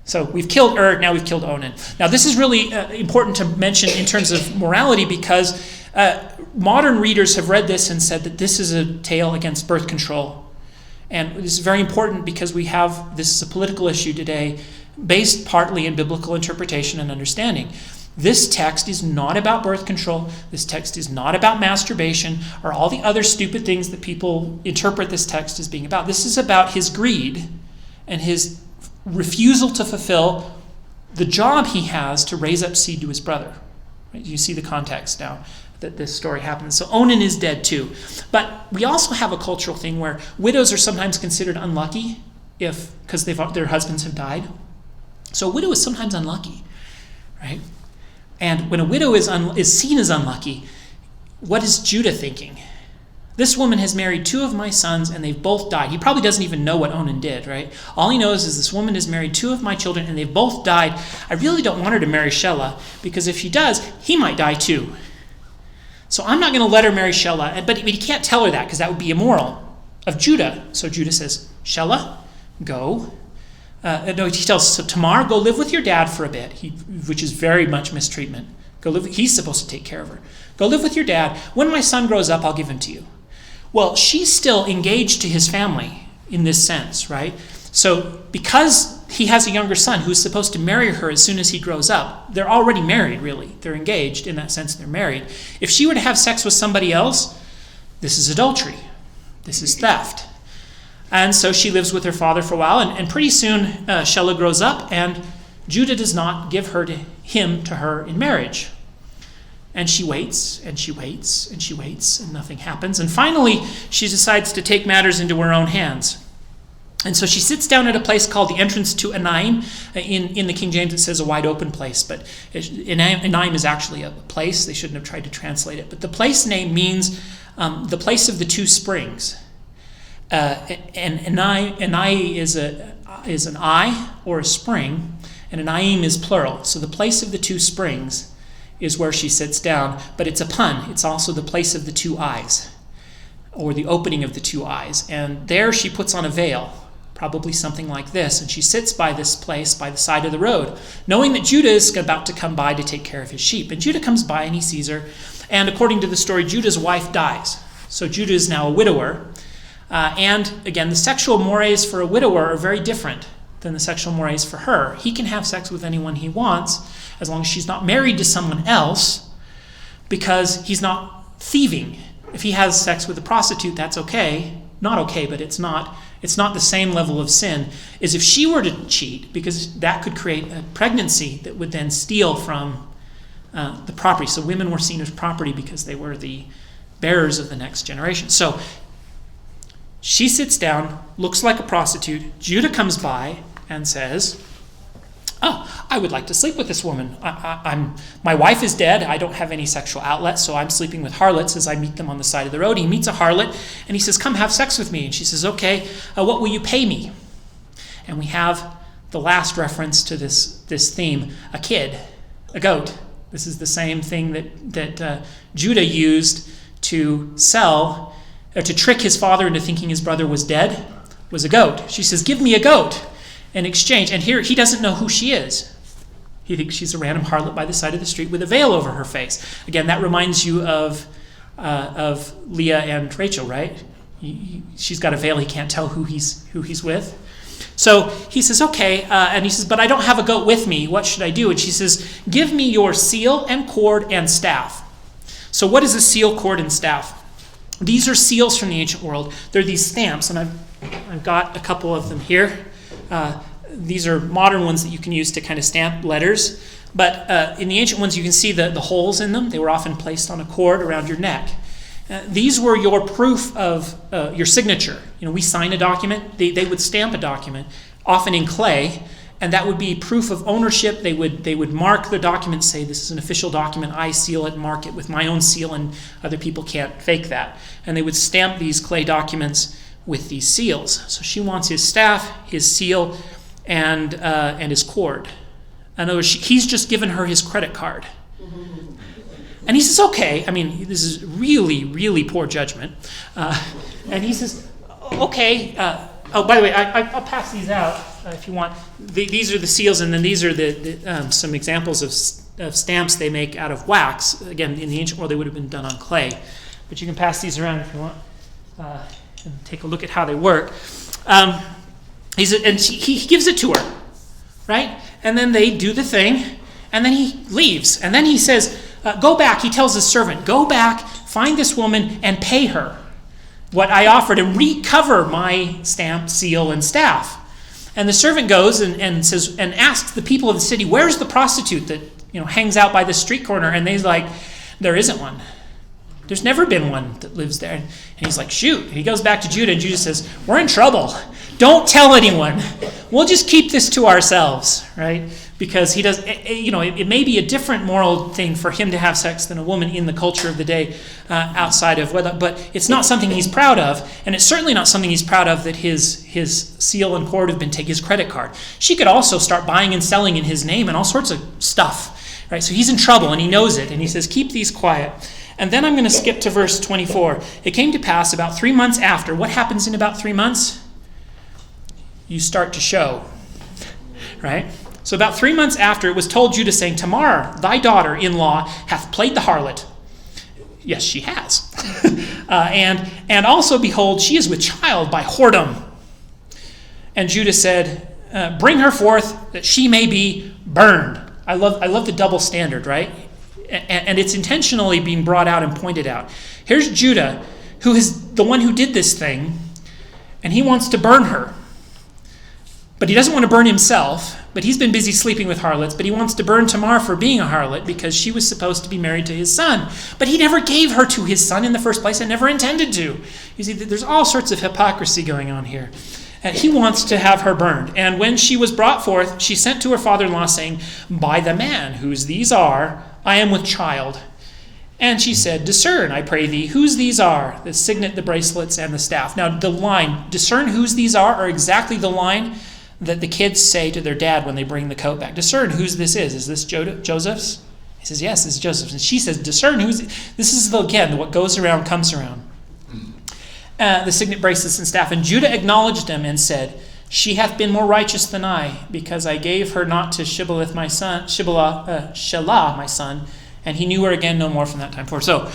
So we've killed now we've killed Onan. Now this is really important to mention in terms of morality, because modern readers have read this and said that this is a tale against birth control. And this is very important because this is a political issue today, based partly in biblical interpretation and understanding. This text is not about birth control. This text is not about masturbation or all the other stupid things that people interpret this text as being about. This is about his greed and his refusal to fulfill the job he has to raise up seed to his brother. Right? You see the context now that this story happens. So Onan is dead too. But we also have a cultural thing where widows are sometimes considered unlucky because their husbands have died. So a widow is sometimes unlucky, right? And when a widow is seen as unlucky, what is Judah thinking? This woman has married two of my sons, and they've both died. He probably doesn't even know what Onan did, right? All he knows is this woman has married two of my children, and they've both died. I really don't want her to marry Shelah, because if she does, he might die too. So I'm not going to let her marry Shelah, but he can't tell her that, because that would be immoral of Judah. So Judah says, Shelah, go. He tells Tamar, go live with your dad for a bit, which is very much mistreatment. Go live. He's supposed to take care of her. Go live with your dad. When my son grows up, I'll give him to you. Well, she's still engaged to his family in this sense, right? So because he has a younger son who's supposed to marry her as soon as he grows up, they're already married, really. They're engaged in that sense. They're married. If she were to have sex with somebody else, this is adultery. This is theft. And so she lives with her father for a while, and pretty soon Shelah grows up, and Judah does not give him to her in marriage. And she waits, and she waits, and she waits, and nothing happens. And finally, she decides to take matters into her own hands. And so she sits down at a place called the entrance to Enaim. In the King James it says a wide open place, but Enaim is actually a place. They shouldn't have tried to translate it. But the place name means the place of the two springs. And Enai is an eye or a spring, and Enaim is plural. So the place of the two springs is where she sits down, but it's a pun. It's also the place of the two eyes, or the opening of the two eyes. And there she puts on a veil, probably something like this, and she sits by this place by the side of the road, knowing that Judah is about to come by to take care of his sheep. And Judah comes by and he sees her, And according to the story, Judah's wife dies. So Judah is now a widower. And again, the sexual mores for a widower are very different than the sexual mores for her. He can have sex with anyone he wants, as long as she's not married to someone else, because he's not thieving. If he has sex with a prostitute, that's okay. Not okay, but it's not the same level of sin as if she were to cheat, because that could create a pregnancy that would then steal from the property. So women were seen as property because they were the bearers of the next generation. So she sits down, looks like a prostitute. Judah comes by and says, "Oh, I would like to sleep with this woman. My wife is dead. I don't have any sexual outlet, so I'm sleeping with harlots as I meet them on the side of the road." He meets a harlot, and he says, "Come have sex with me." And she says, "Okay, what will you pay me?" And we have the last reference to this theme, a kid, a goat. This is the same thing that Judah used to sell, or to trick his father into thinking his brother was dead, was a goat. She says, "Give me a goat in exchange." And here he doesn't know who she is. He thinks she's a random harlot by the side of the street with a veil over her face. Again, that reminds you of Leah and Rachel, right? She's got a veil. He can't tell who he's with. So he says, "Okay," and he says, "But I don't have a goat with me. What should I do?" And she says, "Give me your seal and cord and staff." So what is a seal, cord, and staff? These are seals from the ancient world. They're these stamps, and I've got a couple of them here. These are modern ones that you can use to kind of stamp letters. But in the ancient ones, you can see the holes in them. They were often placed on a cord around your neck. These were your proof of your signature. We sign a document. They would stamp a document, often in clay, and that would be proof of ownership. They would mark the document, say, "This is an official document. I seal it, mark it with my own seal, and other people can't fake that." And they would stamp these clay documents with these seals. So she wants his staff, his seal, and his cord. In other words, he's just given her his credit card. And he says, "Okay." I mean, this is really, really poor judgment. And he says, "Okay." Oh, by the way, I'll pass these out if you want. These are the seals, and then these are some examples of stamps they make out of wax. Again, in the ancient world, they would have been done on clay. But you can pass these around if you want and take a look at how they work. He gives it to her, right? And then they do the thing, and then he leaves. And then he says, "Go back." He tells his servant, "Go back, find this woman, and pay her what I offered, and recover my stamp, seal, and staff." And the servant goes and says, and asks the people of the city, "Where's the prostitute that hangs out by the street corner?" And they're like, "There isn't one. There's never been one that lives there." And he's like, "Shoot." And he goes back to Judah, and Judah says, "We're in trouble. Don't tell anyone. We'll just keep this to ourselves," right? Because he does, it may be a different moral thing for him to have sex than a woman in the culture of the day, outside of whether, but it's not something he's proud of, and it's certainly not something he's proud of that his seal and cord have been taken, his credit card. She could also start buying and selling in his name and all sorts of stuff, right? So he's in trouble, and he knows it, and he says, "Keep these quiet." And then I'm going to skip to verse 24. "It came to pass about 3 months after." What happens in about 3 months? You start to show, right? So about 3 months after, it was told Judah, saying, "Tamar, thy daughter-in-law, hath played the harlot." Yes, she has. And also, behold, she is with child by whoredom. And Judah said, "Bring her forth, that she may be burned." I love the double standard, right? And it's intentionally being brought out and pointed out. Here's Judah, who is the one who did this thing, and he wants to burn her. But he doesn't want to burn himself, but he's been busy sleeping with harlots, but he wants to burn Tamar for being a harlot because she was supposed to be married to his son. But he never gave her to his son in the first place and never intended to. You see, there's all sorts of hypocrisy going on here. And he wants to have her burned. And when she was brought forth, she sent to her father-in-law, saying, "By the man whose these are, I am with child." And she said, "Discern, I pray thee, whose these are, the signet, the bracelets, and the staff." Now, the line, "discern whose these are exactly the line that the kids say to their dad when they bring the coat back. "Discern whose this is. Is this Joseph's?" He says, "Yes, it's Joseph's." And she says, "Discern whose." This is, again, what goes around comes around. The signet, bracelets, and staff. And Judah acknowledged them and said, "She hath been more righteous than I, because I gave her not to Shelah my son, And he knew her again no more from that time forward. So,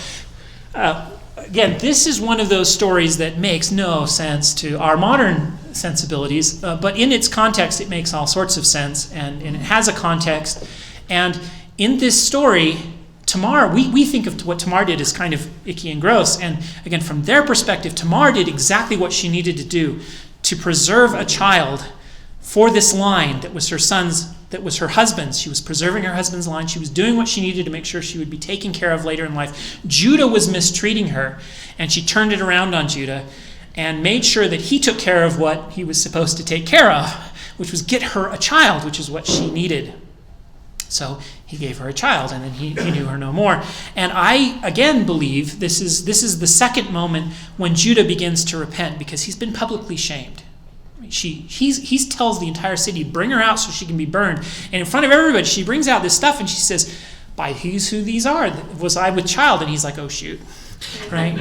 again, this is one of those stories that makes no sense to our modern sensibilities, but in its context, it makes all sorts of sense, and it has a context. And in this story, Tamar, we think of what Tamar did as kind of icky and gross. And again, from their perspective, Tamar did exactly what she needed to do to preserve a child for this line that was her son's, that was her husband's. She was preserving her husband's line. She was doing what she needed to make sure she would be taken care of later in life. Judah was mistreating her, and she turned it around on Judah and made sure that he took care of what he was supposed to take care of, which was get her a child, which is what she needed. So he gave her a child, and then he knew her no more. And I, again, believe this is the second moment when Judah begins to repent, because he's been publicly shamed. He tells the entire city, bring her out so she can be burned. And in front of everybody, she brings out this stuff, and she says, by who's who these are, was I with child? And he's like, oh, shoot. Right?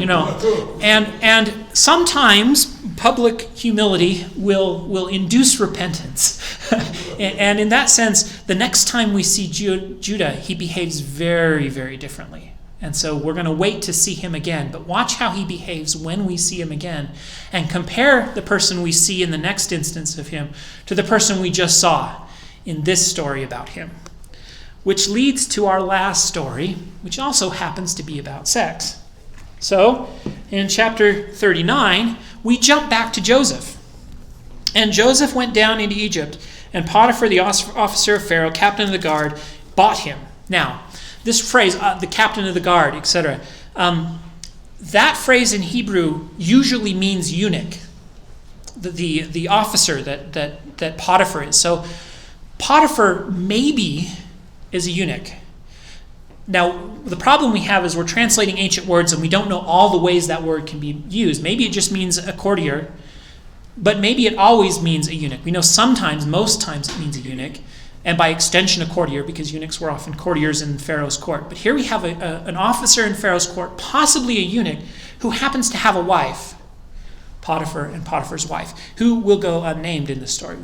And sometimes public humility will induce repentance. And in that sense, the next time we see Judah, he behaves very, very differently. And so we're going to wait to see him again. But watch how he behaves when we see him again. And compare the person we see in the next instance of him to the person we just saw in this story about him. Which leads to our last story, which also happens to be about sex. So, in chapter 39, we jump back to Joseph. And Joseph went down into Egypt, and Potiphar, the officer of Pharaoh, captain of the guard, bought him. Now, this phrase, the captain of the guard, etc., that phrase in Hebrew usually means eunuch, the officer that Potiphar is. So, Potiphar maybe is a eunuch. Now, the problem we have is we're translating ancient words and we don't know all the ways that word can be used. Maybe it just means a courtier, but maybe it always means a eunuch. We know sometimes, most times it means a eunuch, and by extension a courtier, because eunuchs were often courtiers in Pharaoh's court. But here we have an officer in Pharaoh's court, possibly a eunuch, who happens to have a wife, Potiphar and Potiphar's wife, who will go unnamed in the story.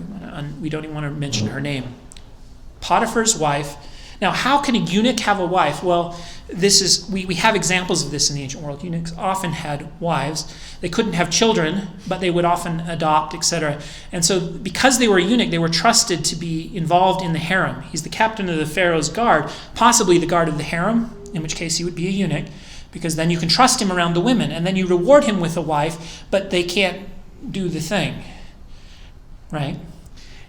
We don't even want to mention her name. Potiphar's wife. Now, how can a eunuch have a wife? Well, we have examples of this in the ancient world. Eunuchs often had wives. They couldn't have children, but they would often adopt, etc. And so because they were a eunuch, they were trusted to be involved in the harem. He's the captain of the Pharaoh's guard, possibly the guard of the harem, in which case he would be a eunuch, because then you can trust him around the women, and then you reward him with a wife, but they can't do the thing, right?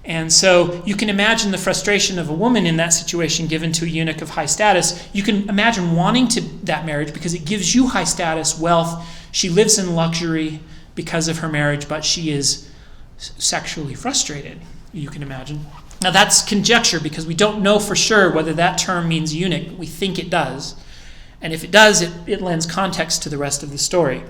And so you can imagine the frustration of a woman in that situation given to a eunuch of high status. You can imagine wanting that marriage because it gives you high status, wealth. She lives in luxury because of her marriage, but she is sexually frustrated, you can imagine. Now that's conjecture because we don't know for sure whether that term means eunuch, but we think it does. And if it does, it lends context to the rest of the story.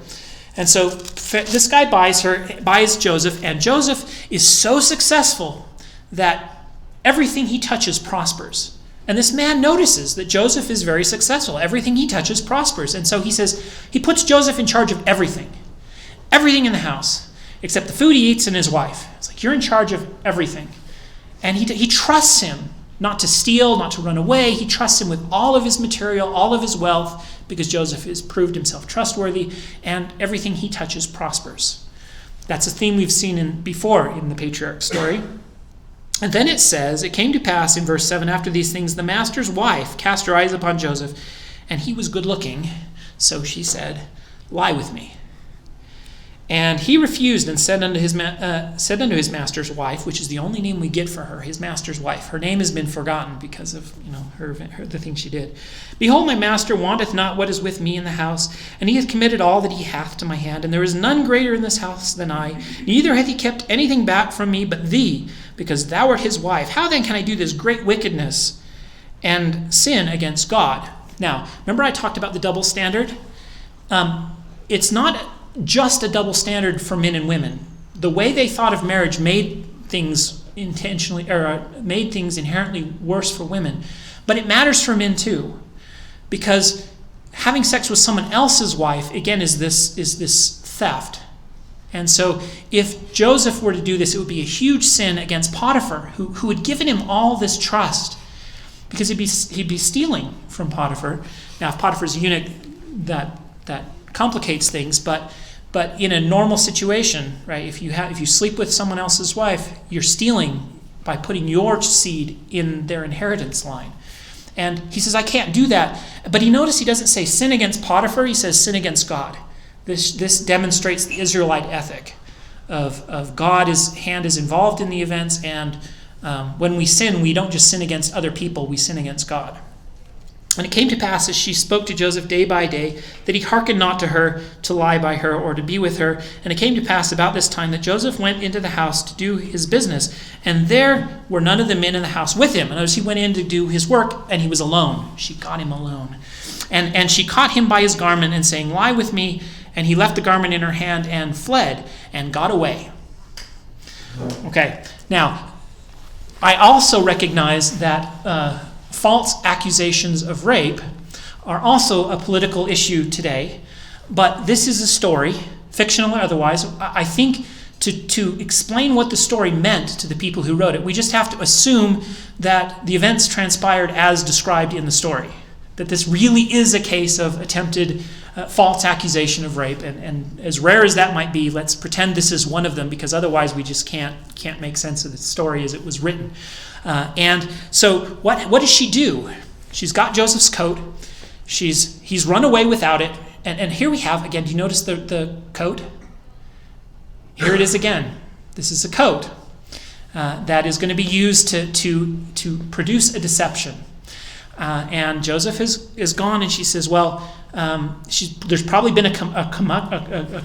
And so this guy buys Joseph, and Joseph is so successful that everything he touches prospers. And this man notices that Joseph is very successful. Everything he touches prospers. And so he puts Joseph in charge of everything in the house, except the food he eats and his wife. It's like, you're in charge of everything. And he trusts him not to steal, not to run away. He trusts him with all of his material, all of his wealth, because Joseph has proved himself trustworthy, and everything he touches prospers. That's a theme we've seen before in the patriarch story. And then it says, it came to pass in verse 7, after these things, the master's wife cast her eyes upon Joseph, and he was good looking, so she said, lie with me. And he refused and said unto his master's wife, which is the only name we get for her, his master's wife. Her name has been forgotten because of the thing she did. Behold, my master wanteth not what is with me in the house, and he hath committed all that he hath to my hand, and there is none greater in this house than I. Neither hath he kept anything back from me but thee, because thou art his wife. How then can I do this great wickedness and sin against God? Now, remember I talked about the double standard? It's not just a double standard for men and women. The way they thought of marriage made things inherently worse for women. But it matters for men too, because having sex with someone else's wife, again, is this theft. And so if Joseph were to do this, it would be a huge sin against Potiphar, who had given him all this trust. because he'd be stealing from Potiphar. Now, if Potiphar's a eunuch, that complicates things, but in a normal situation, right? If you sleep with someone else's wife, you're stealing by putting your seed in their inheritance line. And he says, I can't do that. But he doesn't say sin against Potiphar, he says sin against God. This demonstrates the Israelite ethic of God's hand is involved in the events, and when we sin, we don't just sin against other people, we sin against God. And it came to pass, as she spoke to Joseph day by day, that he hearkened not to her to lie by her or to be with her. And it came to pass about this time that Joseph went into the house to do his business, and there were none of the men in the house with him. And as he went in to do his work, and he was alone. She got him alone. And she caught him by his garment, and saying, lie with me. And he left the garment in her hand and fled and got away. Okay, now, I also recognize that false accusations of rape are also a political issue today, but this is a story, fictional or otherwise. I think to explain what the story meant to the people who wrote it, we just have to assume that the events transpired as described in the story, that this really is a case of attempted false accusation of rape, and as rare as that might be, let's pretend this is one of them, because otherwise we just can't make sense of the story as it was written. And so what does she do? She's got Joseph's coat. He's run away without it. And here we have, again, do you notice the coat? Here it is again. This is a coat that is going to be used to produce a deception. And Joseph is gone, and she says, well, there's probably been a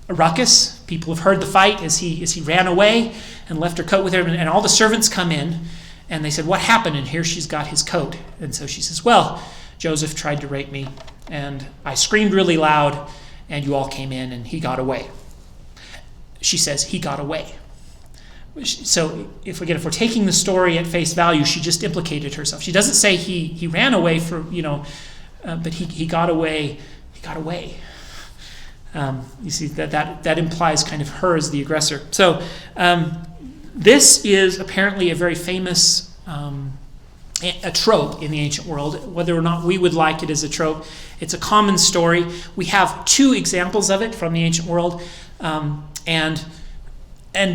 ruckus. People have heard the fight as he ran away and left her coat with her, and all the servants come in, and they said, what happened? And here she's got his coat. And so she says, well, Joseph tried to rape me, and I screamed really loud, and you all came in, and he got away. She says, he got away. So if we're taking the story at face value, she just implicated herself. She doesn't say he ran away but he got away. He got away. You see that implies kind of her as the aggressor. So this is apparently a very famous a trope in the ancient world. Whether or not we would like it as a trope, it's a common story. We have 2 examples of it from the ancient world, and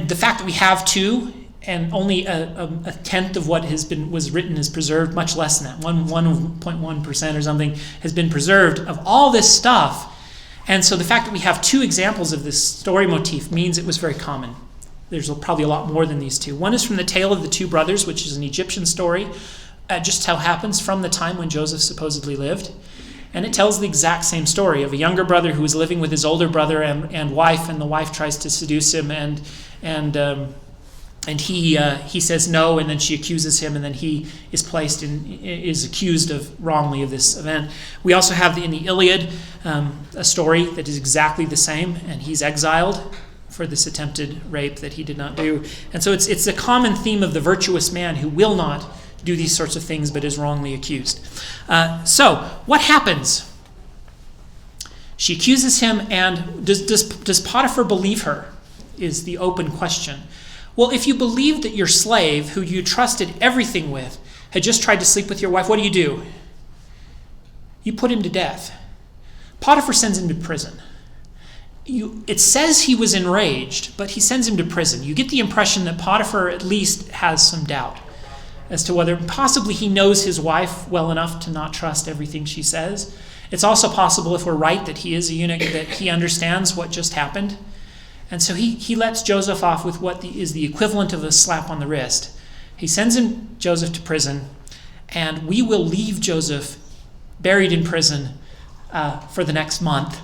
the fact that we have 2 and only a tenth of what was written is preserved, much less than that, 1.1% or something has been preserved of all this stuff. And so the fact that we have 2 examples of this story motif means it was very common. There's probably a lot more than these 2. One is from the Tale of the Two Brothers, which is an Egyptian story, just how happens from the time when Joseph supposedly lived. And it tells the exact same story of a younger brother who is living with his older brother and wife, and the wife tries to seduce him, and he says no, and then she accuses him, and then he is accused of wrongly of this event. We also have in the Iliad a story that is exactly the same, and he's exiled for this attempted rape that he did not do. And so it's a common theme of the virtuous man who will not do these sorts of things but is wrongly accused. So what happens? She accuses him, and does Potiphar believe her is the open question. Well, if you believed that your slave, who you trusted everything with, had just tried to sleep with your wife, what do? You put him to death. Potiphar sends him to prison. It says he was enraged, but he sends him to prison. You get the impression that Potiphar at least has some doubt as to whether possibly he knows his wife well enough to not trust everything she says. It's also possible, if we're right that he is a eunuch, that he understands what just happened. And so he lets Joseph off with what is the equivalent of a slap on the wrist. He sends Joseph to prison, and we will leave Joseph buried in prison for the next month.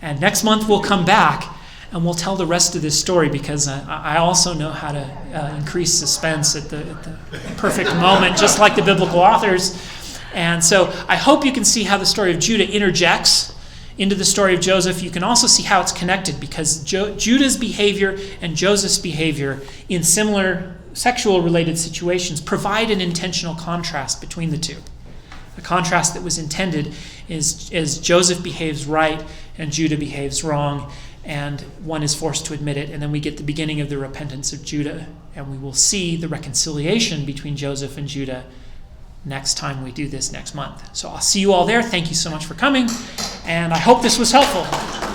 And next month we'll come back and we'll tell the rest of this story, because I also know how to increase suspense at the perfect moment, just like the biblical authors. And so I hope you can see how the story of Judah interjects into the story of Joseph. You can also see how it's connected, because Judah's behavior and Joseph's behavior in similar sexual-related situations provide an intentional contrast between the two. A contrast that was intended is Joseph behaves right and Judah behaves wrong. and one is forced to admit it, and then we get the beginning of the repentance of Judah, and we will see the reconciliation between Joseph and Judah next time we do this next month. So I'll see you all there. Thank you so much for coming, and I hope this was helpful.